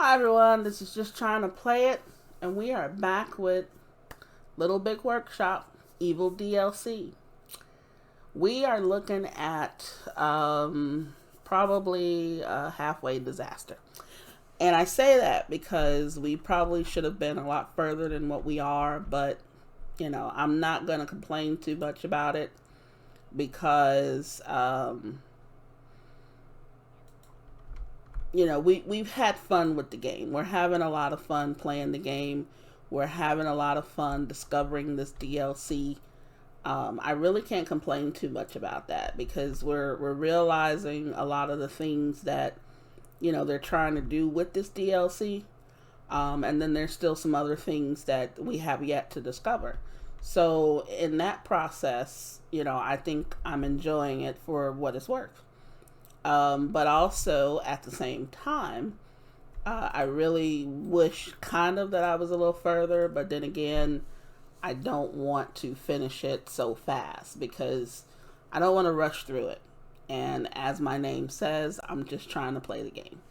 Hi everyone, this is Just Trying to Play It, and we are back with Little Big Workshop Evil DLC. We are looking at probably a halfway disaster. And I say that because we probably should have been a lot further than what we are, but I'm not going to complain too much about it because we've had fun with the game. We're having a lot of fun playing the game. We're having a lot of fun discovering this DLC. I really can't complain too much about that because we're realizing a lot of the things that they're trying to do with this DLC. And then there's still some other things that we have yet to discover. So in that process, I think I'm enjoying it for what it's worth. But also at the same time, I really wish kind of that I was a little further, but then again, I don't want to finish it so fast because I don't want to rush through it. And as my name says, I'm just trying to play the game.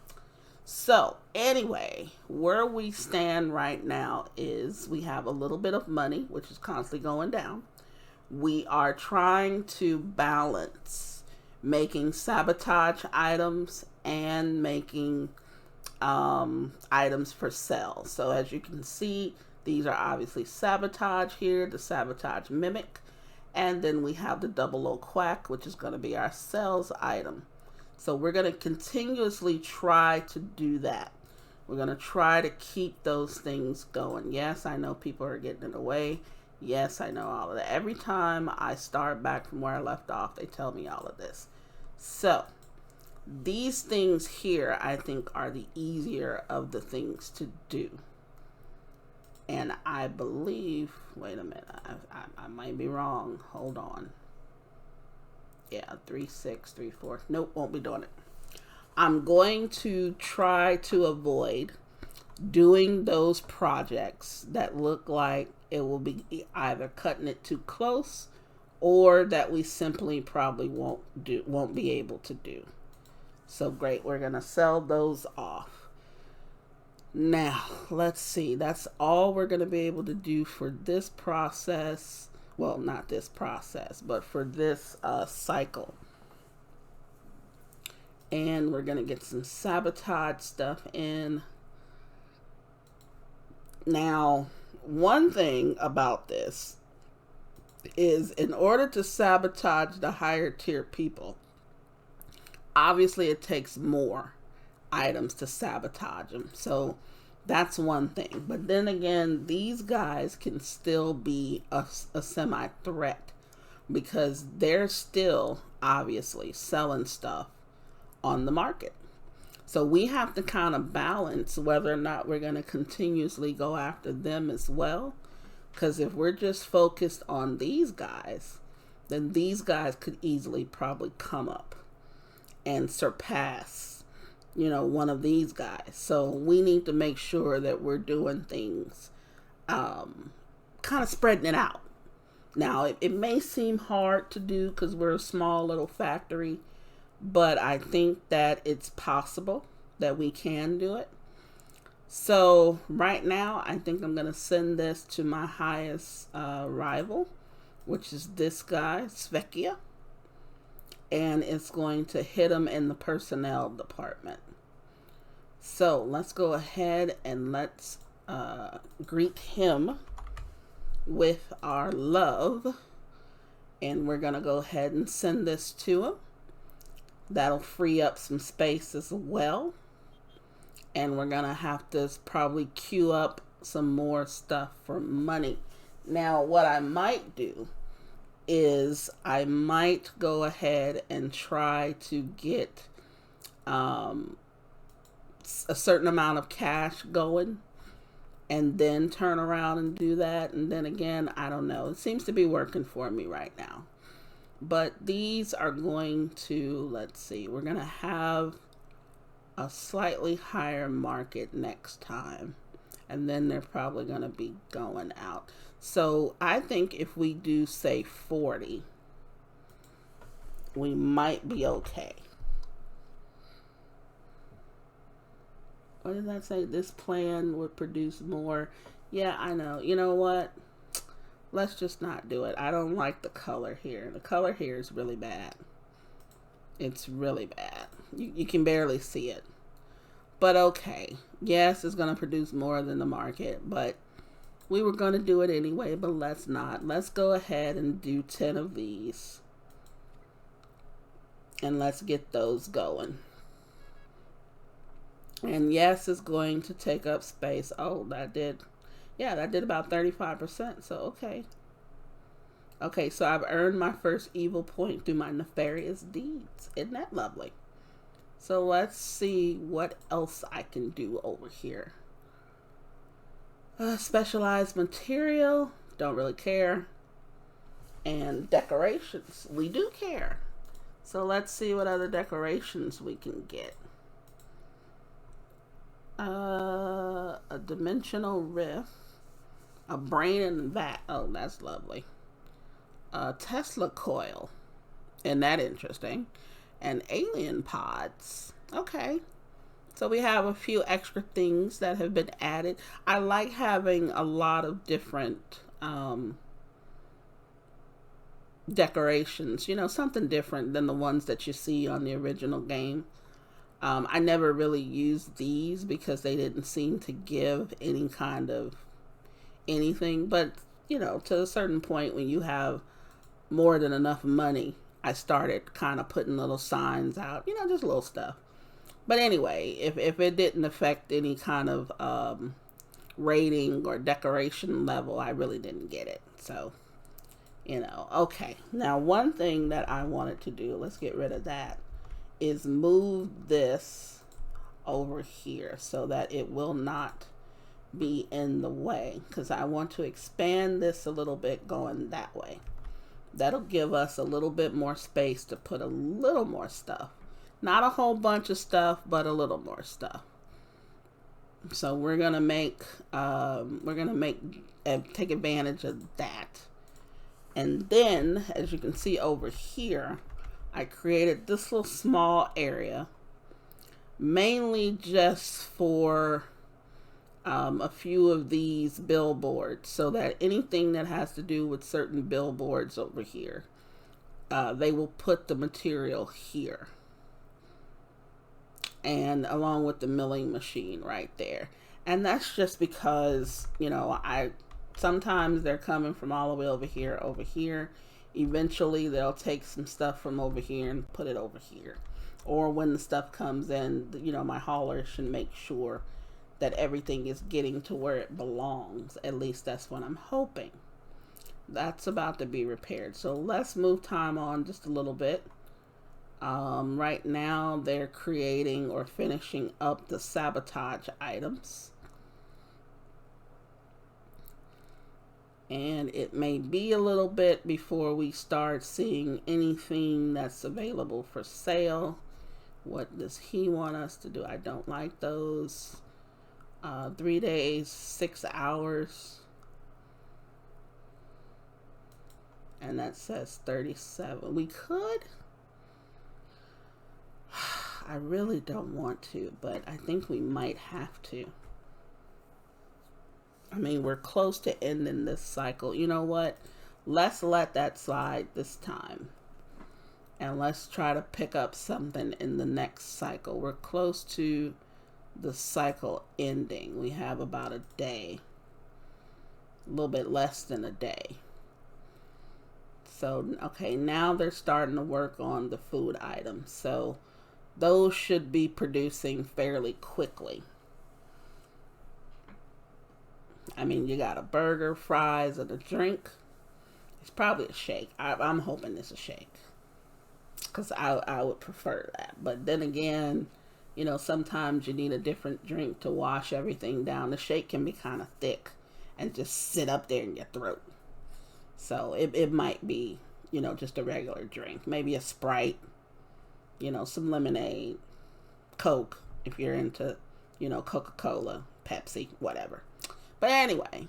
So anyway, where we stand right now is we have a little bit of money, which is constantly going down. We are trying to balance making sabotage items and making items for sale. So as you can see, these are obviously sabotage here, the sabotage mimic, and then we have the double O quack, which is going to be our sales item. So we're going to continuously try to do that. We're going to try to keep those things going. Yes, I know people are getting in the way. Yes, I know all of that. Every time I start back from where I left off, they tell me all of this. So these things here, I think, are the easier of the things to do. And I believe, wait a minute, I might be wrong. Hold on. Yeah, 3, 6, 3, 4. Nope, won't be doing it. I'm going to try to avoid doing those projects that look like it will be either cutting it too close or that we simply probably won't be able to do. So great, we're gonna sell those off. Now, let's see, that's all we're gonna be able to do for this process. Well, not this process, but for this cycle. And we're gonna get some sabotage stuff in. Now, one thing about this is in order to sabotage the higher tier people, obviously it takes more items to sabotage them. So that's one thing. But then again, these guys can still be a semi-threat because they're still obviously selling stuff on the market. So we have to kind of balance whether or not we're going to continuously go after them as well. Because if we're just focused on these guys, then these guys could easily probably come up and surpass, one of these guys. So we need to make sure that we're doing things, kind of spreading it out. Now, it may seem hard to do because we're a small little factory, but I think that it's possible that we can do it. So right now, I think I'm going to send this to my highest rival, which is this guy, Svekia. And it's going to hit him in the personnel department. So let's go ahead and let's greet him with our love. And we're going to go ahead and send this to him. That'll free up some space as well. And we're going to have to probably queue up some more stuff for money. Now, what I might do is I might go ahead and try to get a certain amount of cash going and then turn around and do that. And then again, I don't know. It seems to be working for me right now. But these are going to, let's see, we're going to have a slightly higher market next time, and then they're probably going to be going out. So I think if we do say 40, we might be okay. What did that say? This plan would produce more. Yeah, I know. You know what? Let's just not do it. I don't like the color here. The color here is really bad. It's really bad. You can barely see it. But okay. Yes, it's going to produce more than the market, but we were going to do it anyway, but let's not. Let's go ahead and do 10 of these. And let's get those going. And yes, it's going to take up space. Oh, that did. Yeah, that did about 35%. So, okay. Okay, so I've earned my first evil point through my nefarious deeds. Isn't that lovely? So let's see what else I can do over here. Specialized material. Don't really care. And decorations. We do care. So let's see what other decorations we can get. A dimensional rift. A brain in the vat. Oh, that's lovely. A Tesla coil. Isn't that interesting? And alien pods. Okay. So we have a few extra things that have been added. I like having a lot of different decorations. You know, something different than the ones that you see on the original game. I never really used these because they didn't seem to give any kind of anything. But, you know, to a certain point when you have more than enough money, I started kind of putting little signs out, you know, just little stuff. But anyway, if it didn't affect any kind of rating or decoration level, I really didn't get it. So, you know, okay. Now, one thing that I wanted to do, let's get rid of that, is move this over here so that it will not be in the way, because I want to expand this a little bit going that way. That'll give us a little bit more space to put a little more stuff. Not a whole bunch of stuff, but a little more stuff. So we're gonna take advantage of that. And then, as you can see over here, I created this little small area, mainly just for a few of these billboards, so that anything that has to do with certain billboards over here, they will put the material here. And along with the milling machine right there. And that's just because, you know, sometimes they're coming from all the way over here. Eventually they'll take some stuff from over here and put it over here. Or when the stuff comes in, you know, my hauler should make sure that everything is getting to where it belongs. At least that's what I'm hoping. That's about to be repaired. So let's move time on just a little bit. Right now they're creating or finishing up the sabotage items. And it may be a little bit before we start seeing anything that's available for sale. What does he want us to do? I don't like those. 3 days, 6 hours. And that says 37. We could. I really don't want to, but I think we might have to. I mean, we're close to ending this cycle. You know what? Let's let that slide this time. And let's try to pick up something in the next cycle. We're close to the cycle ending. We have about a day. A little bit less than a day. So, okay, now they're starting to work on the food items. So, those should be producing fairly quickly. I mean, you got a burger, fries, and a drink. It's probably a shake. I'm hoping it's a shake, because I would prefer that. But then again, you know, sometimes you need a different drink to wash everything down. The shake can be kind of thick and just sit up there in your throat. So it might be, you know, just a regular drink. Maybe a Sprite, you know, some lemonade, Coke, if you're into, you know, Coca-Cola, Pepsi, whatever. But anyway,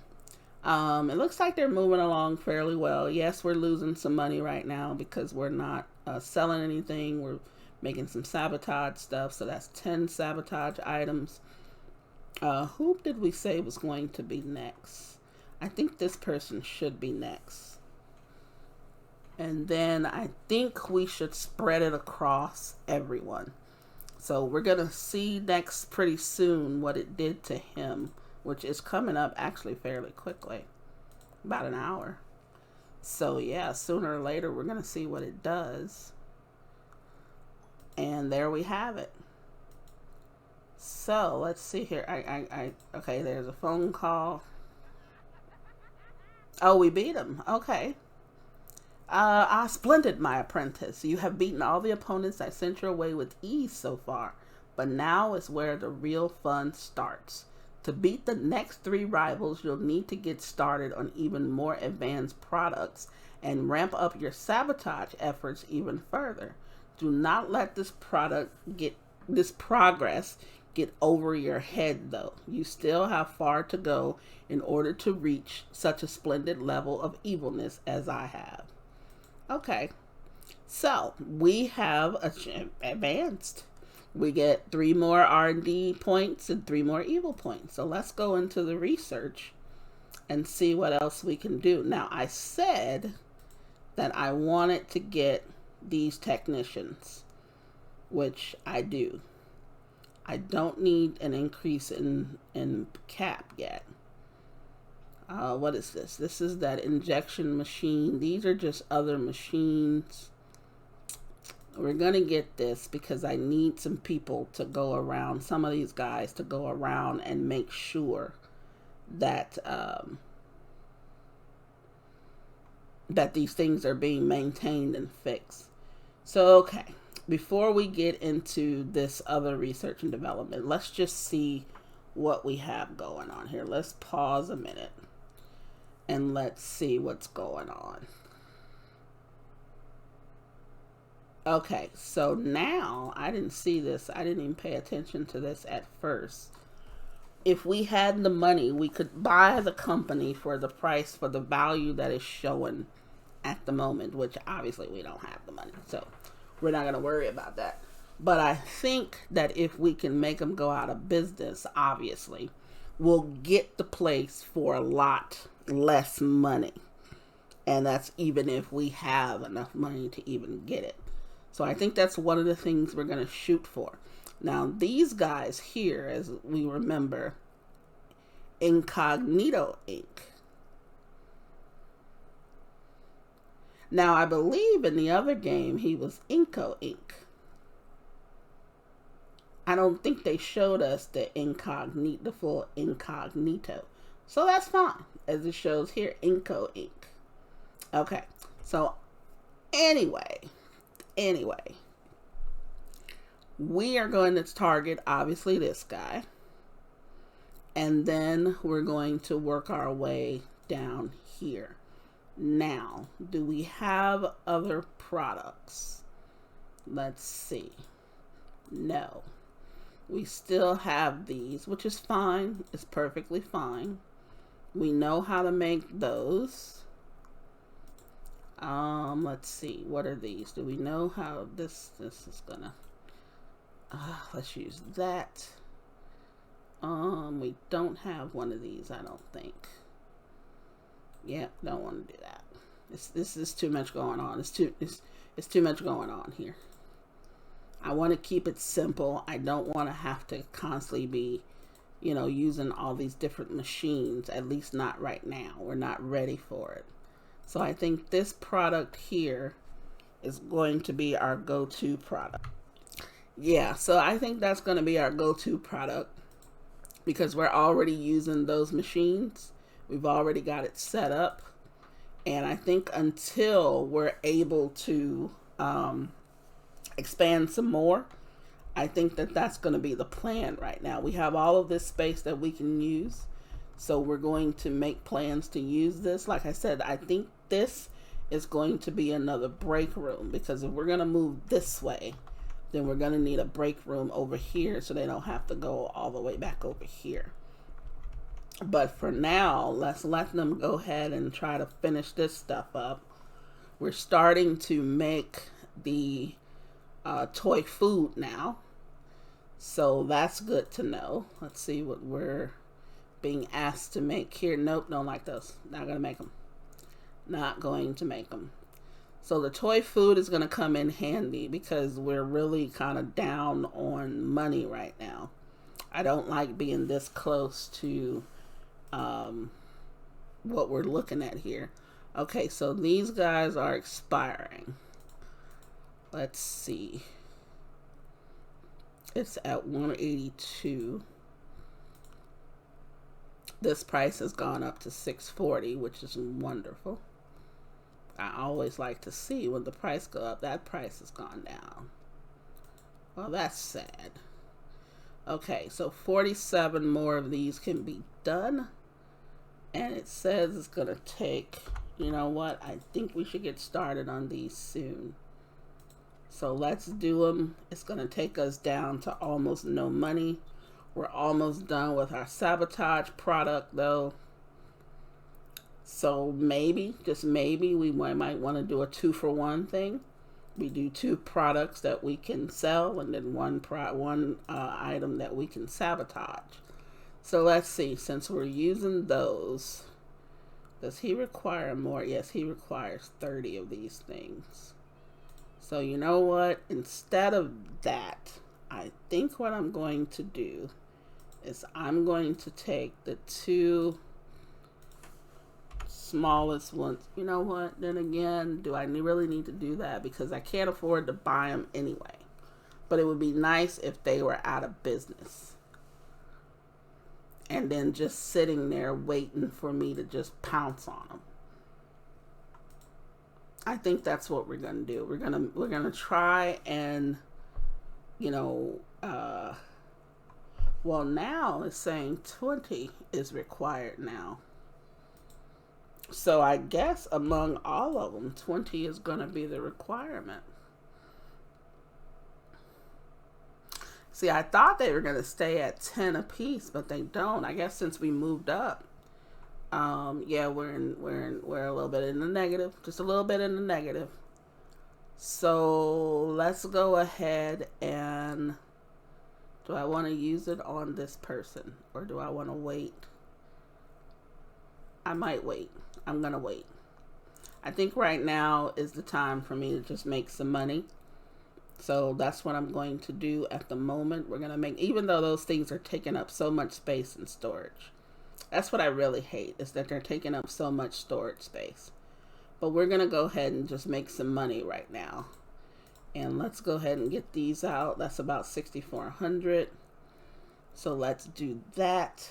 it looks like they're moving along fairly well. Yes, we're losing some money right now because we're not selling anything. We're making some sabotage stuff. So that's 10 sabotage items. Who did we say was going to be next? I think this person should be next. And then I think we should spread it across everyone. So we're going to see next pretty soon what it did to him, which is coming up actually fairly quickly. About an hour. So yeah, sooner or later we're going to see what it does. And there we have it. So let's see here. Okay, there's a phone call. Oh, we beat him. Okay. Splendid, my apprentice. You have beaten all the opponents I sent your way with ease so far. But now is where the real fun starts. To beat the next 3 rivals, you'll need to get started on even more advanced products and ramp up your sabotage efforts even further. Do not let this progress get over your head, though. You still have far to go in order to reach such a splendid level of evilness as I have. Okay, so we have advanced. We get 3 more R&D points and 3 more evil points. So let's go into the research and see what else we can do. Now, I said that I wanted to get these technicians, which I do. I don't need an increase in cap yet. What is this? This is that injection machine. These are just other machines. We're going to get this because I need some people to go around, some of these guys to go around and make sure that that these things are being maintained and fixed. So, okay, before we get into this other research and development, let's just see what we have going on here. Let's pause a minute and let's see what's going on. Okay, so now I didn't see this. I didn't even pay attention to this at first. If we had the money, we could buy the company for the price, for the value that is showing at the moment, which obviously we don't have the money, so we're not going to worry about that. But I think that if we can make them go out of business, obviously, we'll get the place for a lot less money. And that's even if we have enough money to even get it. So I think that's one of the things we're going to shoot for. Now, these guys here, as we remember, Incognito Inc. Now, I believe in the other game, he was Inco Inc. I don't think they showed us the full incognito. So that's fine, as it shows here, Inco Inc. Okay, so anyway, we are going to target, obviously, this guy. And then we're going to work our way down here. Now, do we have other products? Let's see. No. We still have these, which is fine. It's perfectly fine. We know how to make those. Let's see. What are these? Do we know how this is gonna... let's use that. We don't have one of these, I don't think. Yeah, don't want to do that. This is too much going on. It's too much going on here. I want to keep it simple. I don't want to have to constantly be, using all these different machines, at least not right now. We're not ready for it. So I think this product here is going to be our go-to product. Yeah, so I think that's going to be our go-to product because we're already using those machines. We've already got it set up. And I think until we're able to expand some more, I think that that's going to be the plan right now. We have all of this space that we can use. So we're going to make plans to use this. Like I said, I think this is going to be another break room because if we're going to move this way, then we're going to need a break room over here so they don't have to go all the way back over here. But for now, let's let them go ahead and try to finish this stuff up. We're starting to make the toy food now. So that's good to know. Let's see what we're being asked to make here. Nope, don't like those. Not going to make them. Not going to make them. So the toy food is going to come in handy because we're really kind of down on money right now. I don't like being this close to what we're looking at here. Okay, so these guys are expiring. Let's see. It's at 182. This price has gone up to 640, which is wonderful. I always like to see when the price go up, that price has gone down. Well, that's sad. Okay, so 47 more of these can be done. And it says it's going to take, you know what? I think we should get started on these soon. So let's do them. It's going to take us down to almost no money. We're almost done with our sabotage product though. So maybe, just maybe, we might want to do a 2-for-1 thing. We do 2 products that we can sell and then one item that we can sabotage. So let's see, since we're using those, does he require more? Yes, he requires 30 of these things. So you know what? Instead of that, I think what I'm going to do is I'm going to take the 2 smallest ones. You know what? Then again, do I really need to do that? Because I can't afford to buy them anyway. But it would be nice if they were out of business. And then just sitting there waiting for me to just pounce on them. I think that's what we're gonna do. We're gonna try and, you know, well, now it's saying 20 is required now. So I guess among all of them, 20 is going to be the requirement. See, I thought they were going to stay at 10 apiece, but they don't. I guess since we moved up, yeah, we're a little bit in the negative, just a little bit in the negative. So let's go ahead and, do I want to use it on this person or do I want to wait? I might wait. I'm going to wait. I think right now is the time for me to just make some money. So that's what I'm going to do at the moment. We're going to make, even though those things are taking up so much space in storage. That's what I really hate, is that they're taking up so much storage space. But we're going to go ahead and just make some money right now. And let's go ahead and get these out. That's about 6,400. So let's do that.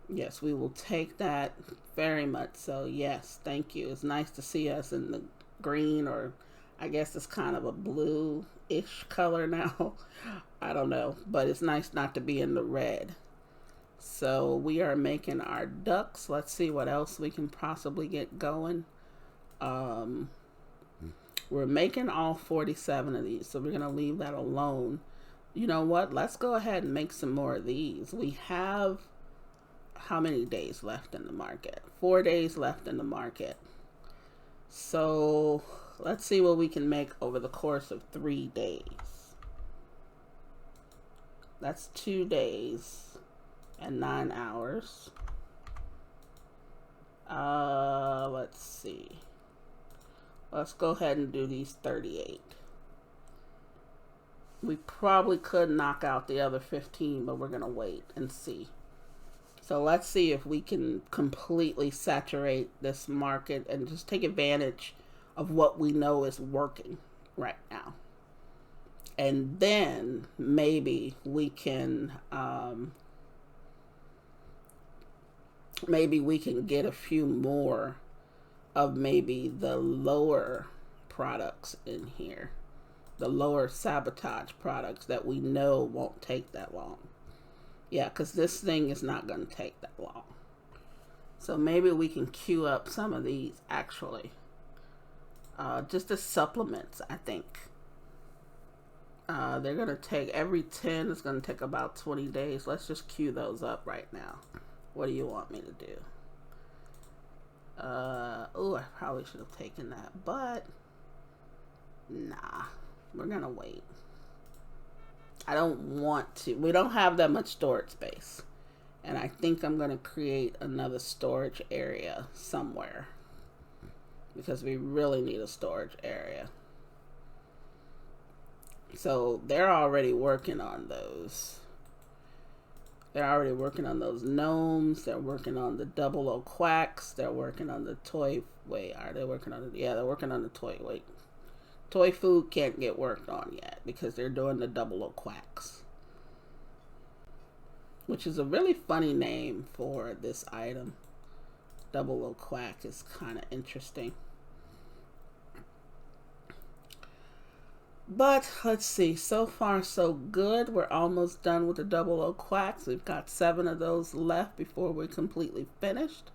Yes, we will take that very much so. Yes, thank you. It's nice to see us in the green, or I guess it's kind of a blue-ish color now. I don't know, but it's nice not to be in the red. So we are making our ducks. Let's see what else we can possibly get going. We're making all 47 of these, so we're going to leave that alone. You know what? Let's go ahead and make some more of these. We have how many days left in the market? 4 days left in the market. So let's see what we can make over the course of 3 days. That's 2 days and 9 hours. Let's see. Let's go ahead and do these 38. We probably could knock out the other 15, but we're going to wait and see. So let's see if we can completely saturate this market and just take advantage of what we know is working right now. And then maybe we can get a few more of maybe the lower products in here. The lower sabotage products that we know won't take that long. Yeah, because this thing is not going to take that long. So maybe we can queue up some of these, actually. Just as supplements, I think. They're going to take, every 10 is going to take about 20 days. Let's just queue those up right now. What do you want me to do? Oh, I probably should have taken that, but nah, we're going to wait. I don't want to. We don't have that much storage space. And I think I'm going to create another storage area somewhere. Because we really need a storage area. So they're already working on those. They're already working on those gnomes. They're working on the 00 quacks. They're working on the toy. Wait, are they working on it? Yeah, they're working on the toy. Wait. Toy food can't get worked on yet because they're doing the 00 quacks. Which is a really funny name for this item. 00 quack is kind of interesting. But let's see, so far so good. We're almost done with the 00 quacks. We've got 7 of those left before we're completely finished,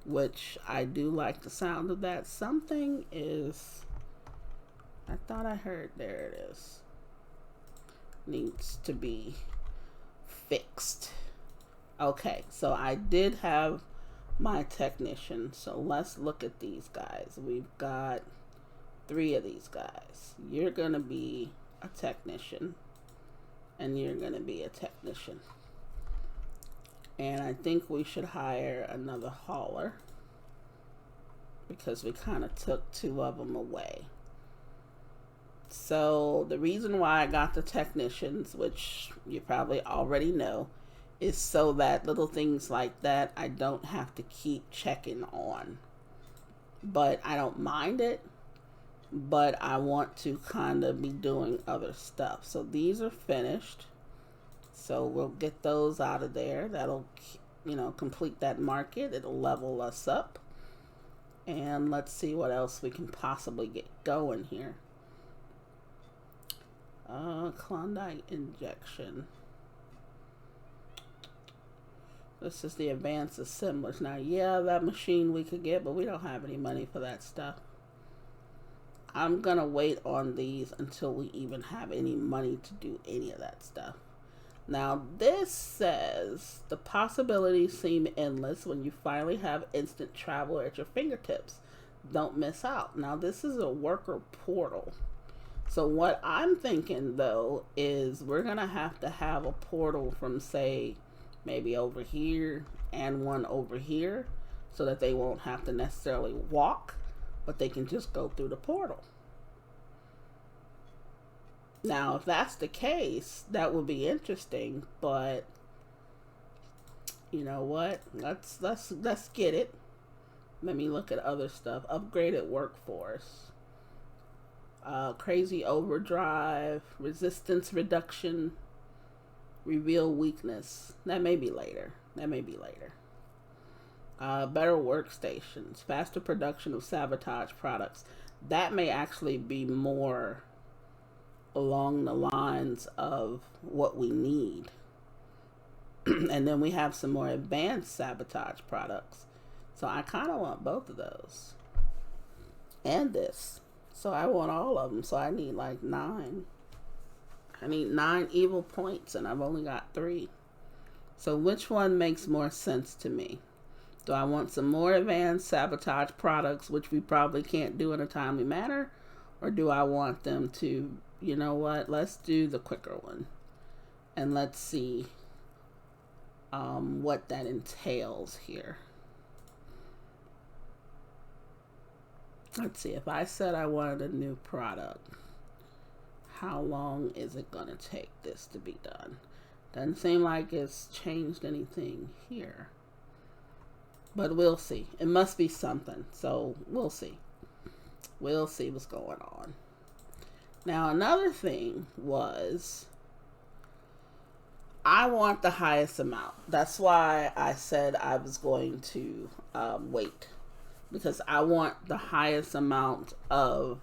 which I do like the sound of that. Something is, I thought I heard, there it is, needs to be fixed. Okay, so I did have my technician, so let's look at these guys. We've got 3 of these guys. You're gonna be a technician, and you're gonna be a technician. And I think we should hire another hauler because we kind of took 2 of them away. So the reason why I got the technicians, which you probably already know, is so that little things like that I don't have to keep checking on. But I don't mind it. But I want to kind of be doing other stuff. So these are finished. So we'll get those out of there. That'll, complete that market. It'll level us up. And let's see what else we can possibly get going here. Klondike injection. This is the advanced assemblers. Now, yeah, that machine we could get, but we don't have any money for that stuff. I'm going to wait on these until we even have any money to do any of that stuff. Now, this says, the possibilities seem endless when you finally have instant travel at your fingertips. Don't miss out. Now, this is a worker portal. So what I'm thinking, though, is we're going to have a portal from, say, maybe over here and one over here so that they won't have to necessarily walk, but they can just go through the portal. Now, if that's the case, that would be interesting, but you know what? Let's get it. Let me look at other stuff. Upgraded workforce. Crazy overdrive, resistance reduction, reveal weakness. That may be later. Better workstations, faster production of sabotage products. That may actually be more along the lines of what we need. And then we have some more advanced sabotage products. So I kind of want both of those. And this. So I want all of them. So I need like 9. I need 9 evil points and I've only got 3. So which one makes more sense to me? Do I want some more advanced sabotage products, which we probably can't do in a timely manner? Or do I want them to, you know what, let's do the quicker one. And let's see what that entails here. Let's see, if I said I wanted a new product, how long is it going to take this to be done? Doesn't seem like it's changed anything here. But we'll see. It must be something. So we'll see. We'll see what's going on. Now, another thing was, I want the highest amount. That's why I said I was going to wait. Because I want the highest amount of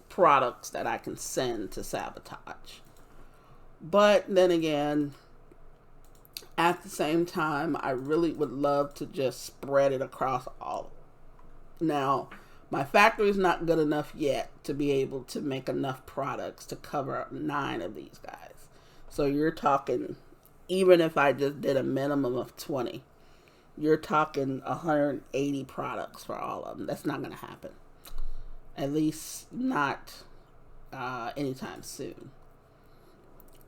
products that I can send to sabotage. But then again, at the same time, I really would love to just spread it across all. Now, my factory is not good enough yet to be able to make enough products to cover 9 of these guys. So you're talking, even if I just did a minimum of 20, you're talking 180 products for all of them. That's not going to happen. At least not anytime soon.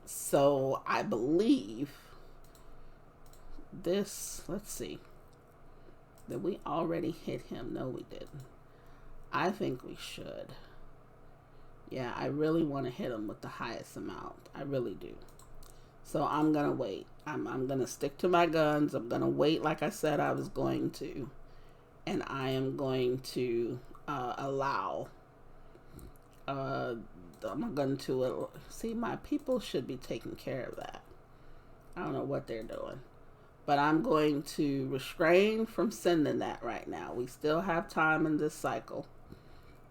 So I believe this, let's see, did we already hit him? No, we didn't. I think we should. Yeah, I really want to hit him with the highest amount. I really do. So I'm going to wait. I'm going to stick to my guns. I'm going to wait like I said I was going to. And I am going to allow... I'm going to... see, my people should be taking care of that. I don't know what they're doing. But I'm going to restrain from sending that right now. We still have time in this cycle.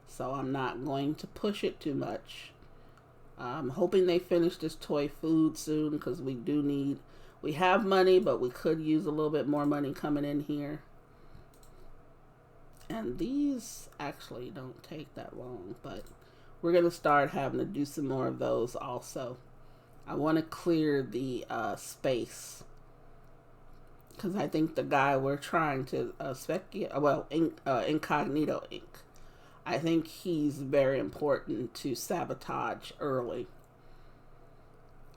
So I'm not going to push it too much. I'm hoping they finish this toy food soon because we have money, but we could use a little bit more money coming in here. And these actually don't take that long, but we're going to start having to do some more of those also. I want to clear the space because I think the guy we're trying to Incognito Inc. I think he's very important to sabotage early.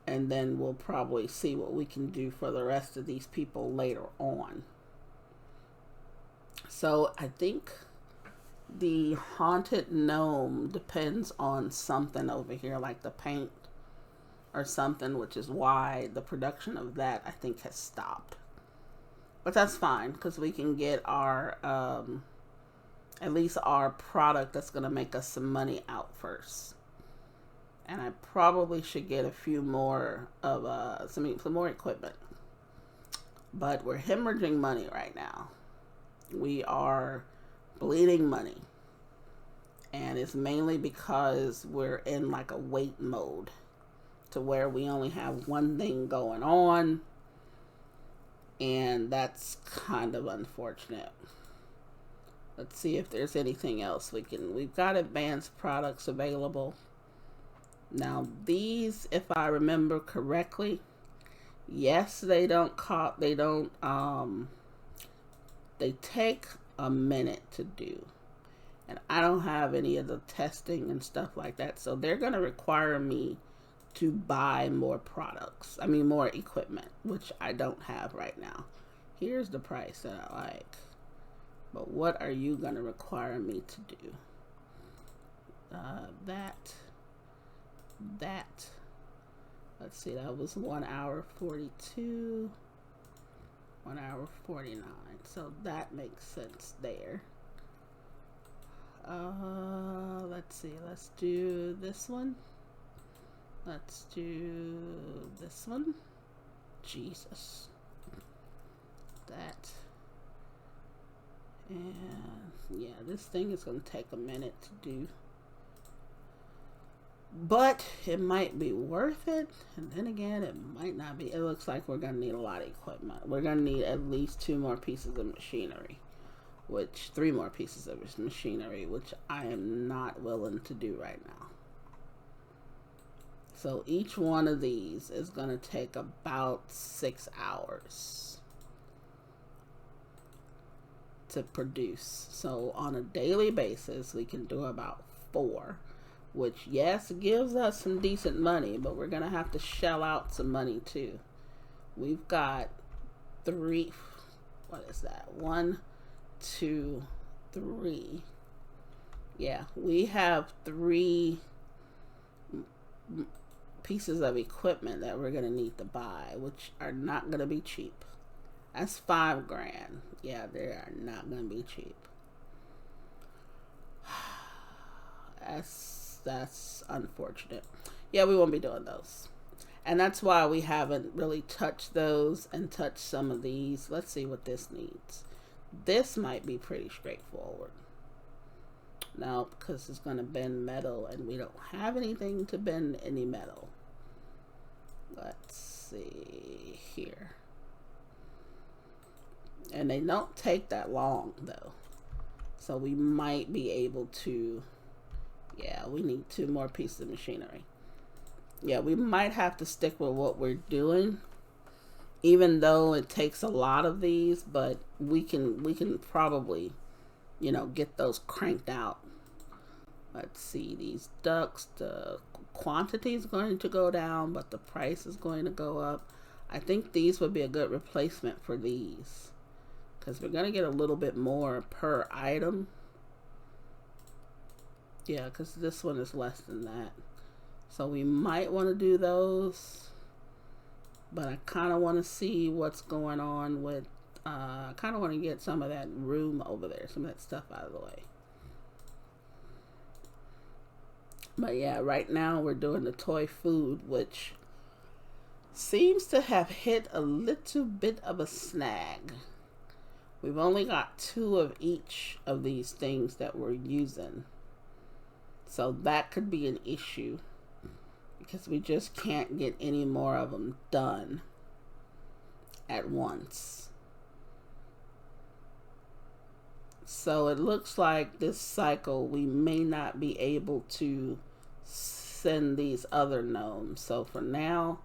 And then we'll probably see what we can do for the rest of these people later on. So I think the haunted gnome depends on something over here, like the paint or something, which is why the production of that I think has stopped. But that's fine because we can get our... at least our product that's going to make us some money out first. And I probably should get a few more of some more equipment. But we're hemorrhaging money right now. We are bleeding money. And it's mainly because we're in like a wait mode to where we only have one thing going on. And that's kind of unfortunate. Let's see if there's anything else we've got advanced products available. Now these, if I remember correctly, yes, they take a minute to do. And I don't have any of the testing and stuff like that. So they're going to require me to buy more products. I mean, more equipment, which I don't have right now. Here's the price that I like. But what are you going to require me to do? That. Let's see, that was 1 hour 42. 1 hour 49. So that makes sense there. Let's see. Let's do this one. Let's do this one. Jesus. That. And yeah, this thing is going to take a minute to do. But it might be worth it. And then again, it might not be. It looks like we're going to need a lot of equipment. We're going to need at least 2 more pieces of machinery. 3 more pieces of machinery, which I am not willing to do right now. So each one of these is going to take about 6 hours to produce. So on a daily basis, we can do about 4, which yes, gives us some decent money, but we're going to have to shell out some money too. We've got 3, what is that? 1, 2, 3. Yeah, we have 3 pieces of equipment that we're going to need to buy, which are not going to be cheap. That's $5 grand. Yeah, they are not going to be cheap. That's unfortunate. Yeah, we won't be doing those. And that's why we haven't really touched those and touched some of these. Let's see what this needs. This might be pretty straightforward. No, because it's going to bend metal and we don't have anything to bend any metal. Let's see here. And they don't take that long though. So we might be able to, yeah, we need 2 more pieces of machinery. Yeah, we might have to stick with what we're doing, even though it takes a lot of these, but we can probably, you know, get those cranked out. Let's see, these ducks, the quantity is going to go down, but the price is going to go up. I think these would be a good replacement for these, because we're going to get a little bit more per item. Yeah, because this one is less than that. So we might want to do those. But I kind of want to see what's going on with, I kind of want to get some of that room over there, some of that stuff out of the way. But yeah, right now we're doing the toy food, which seems to have hit a little bit of a snag. We've only got 2 of each of these things that we're using. So that could be an issue, because we just can't get any more of them done at once. So it looks like this cycle we may not be able to send these other gnomes. So for now,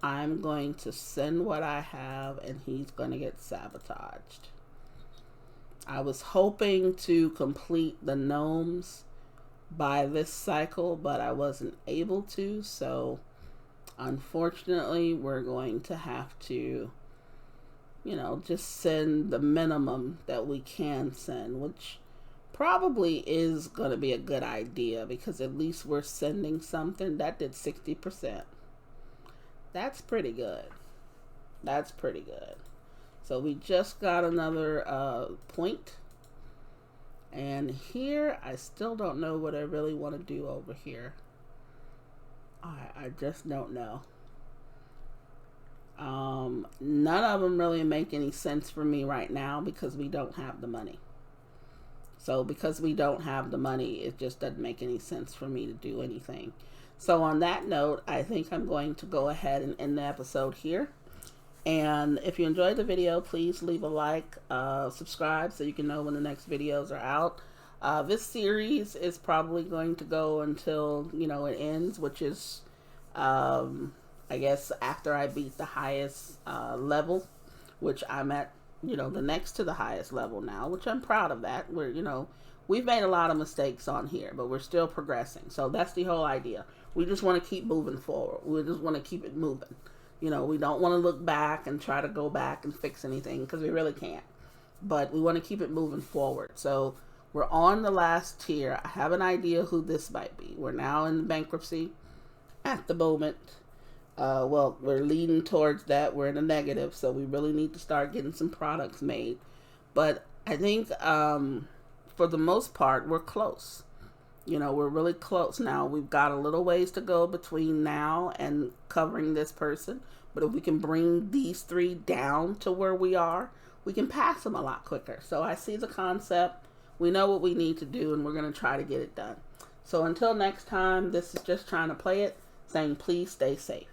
I'm going to send what I have, and he's going to get sabotaged. I was hoping to complete the gnomes by this cycle, but I wasn't able to, so unfortunately we're going to have to, you know, just send the minimum that we can send, which probably is going to be a good idea, because at least we're sending something. That did 60%. That's pretty good. That's pretty good. So we just got another point. And here, I still don't know what I really want to do over here. I just don't know. None of them really make any sense for me right now, because we don't have the money. So because we don't have the money, it just doesn't make any sense for me to do anything. So on that note, I think I'm going to go ahead and end the episode here. And if you enjoyed the video, please leave a like, subscribe so you can know when the next videos are out. This series is probably going to go until, you know, it ends, which is, I guess, after I beat the highest level, which I'm at, you know, the next to the highest level now, which I'm proud of that. We're, you know, we've made a lot of mistakes on here, but we're still progressing. So that's the whole idea. We just want to keep moving forward. We just want to keep it moving. You know, we don't want to look back and try to go back and fix anything, because we really can't. But we want to keep it moving forward. So we're on the last tier. I have an idea who this might be. We're now in bankruptcy at the moment. Well, we're leading towards that. We're in a negative, so we really need to start getting some products made. But I think for the most part, we're close. You know, we're really close now. We've got a little ways to go between now and covering this person. But if we can bring these 3 down to where we are, we can pass them a lot quicker. So I see the concept. We know what we need to do, and we're going to try to get it done. So until next time, this is just trying to play it, saying please stay safe.